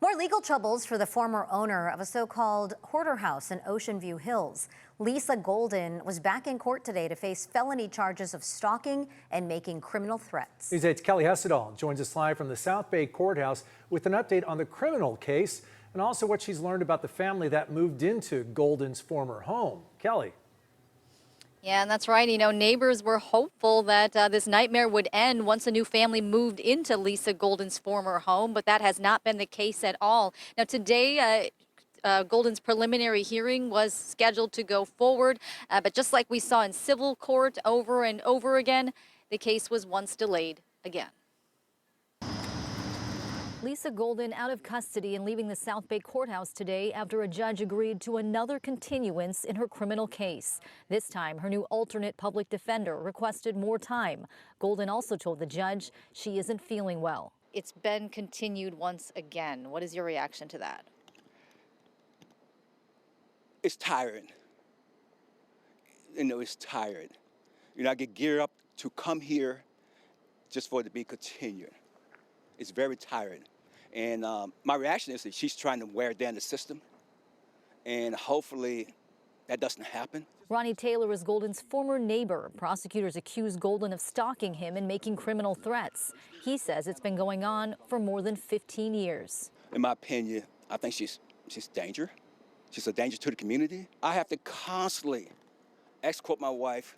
More legal troubles for the former owner of a so-called hoarder house in Ocean View Hills. Lisa Golden was back in court today to face felony charges of stalking and making criminal threats. News 8's Kelly Hessedal joins us live from the South Bay Courthouse with an update on the criminal case and also what she's learned about the family that moved into Golden's former home. Kelly. Yeah, and that's right. Neighbors were hopeful that this nightmare would end once a new family moved into Lisa Golden's former home, but that has not been the case at all. Now, today, Golden's preliminary hearing was scheduled to go forward, but just like we saw in civil court over and over again, the case was once delayed again. Lisa Golden out of custody and leaving the South Bay Courthouse today after a judge agreed to another continuance in her criminal case. This time, her new alternate public defender requested more time. Golden also told the judge she isn't feeling well. It's been continued once again. What is your reaction to that? It's tiring. It's tired. I get geared up to come here just for it to be continued. It's very tiring. And my reaction is that she's trying to wear down the system. And hopefully that doesn't happen. Ronnie Taylor is Golden's former neighbor. Prosecutors accuse Golden of stalking him and making criminal threats. He says it's been going on for more than 15 years. In my opinion, I think she's danger. She's a danger to the community. I have to constantly escort my wife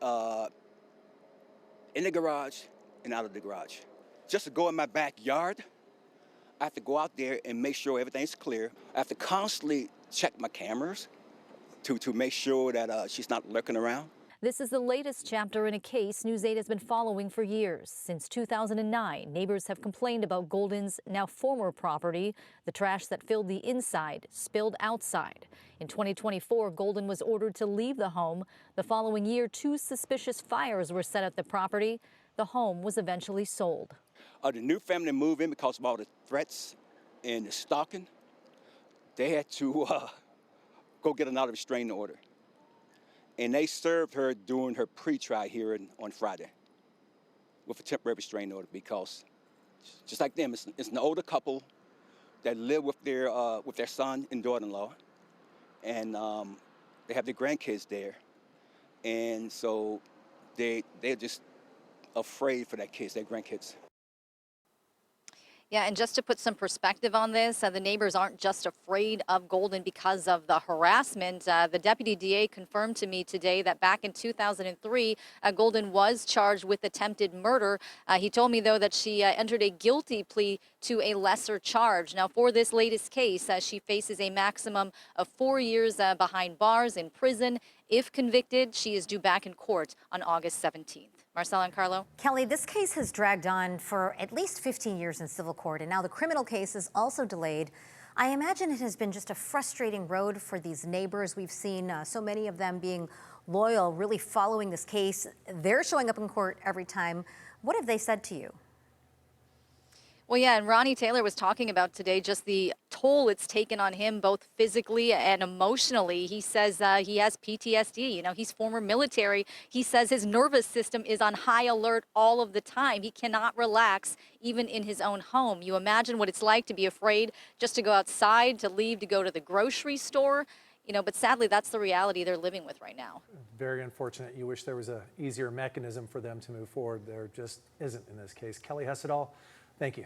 in the garage and out of the garage. Just to go in my backyard, I have to go out there and make sure everything's clear. I have to constantly check my cameras to make sure that she's not lurking around. This is the latest chapter in a case News 8 has been following for years. Since 2009, neighbors have complained about Golden's now former property. The trash that filled the inside spilled outside. In 2024, Golden was ordered to leave the home. The following year, 2 suspicious fires were set at the property. The home was eventually sold. The new family moved in because of all the threats and the stalking. They had to go get another restraining order. And they served her during her pre-trial hearing on Friday with a temporary restraining order because, just like them, it's an older couple that live with their son and daughter-in-law, and they have their grandkids there, and so they're just afraid for their kids, their grandkids. Yeah, and just to put some perspective on this, the neighbors aren't just afraid of Golden because of the harassment. The deputy DA confirmed to me today that back in 2003, Golden was charged with attempted murder. He told me, though, that she entered a guilty plea to a lesser charge. Now, for this latest case, she faces a maximum of 4 years behind bars in prison. If convicted, she is due back in court on August 17th. Marcella and Carlo. Kelly, this case has dragged on for at least 15 years in civil court, and now the criminal case is also delayed. I imagine it has been just a frustrating road for these neighbors. We've seen so many of them being loyal, really following this case. They're showing up in court every time. What have they said to you? Well, yeah, and Ronnie Taylor was talking about today just the toll it's taken on him, both physically and emotionally. He says he has PTSD. He's former military. He says his nervous system is on high alert all of the time. He cannot relax, even in his own home. You imagine what it's like to be afraid just to go outside, to leave, to go to the grocery store. But sadly, that's the reality they're living with right now. Very unfortunate. You wish there was an easier mechanism for them to move forward. There just isn't in this case. Kelly Hessedal, thank you.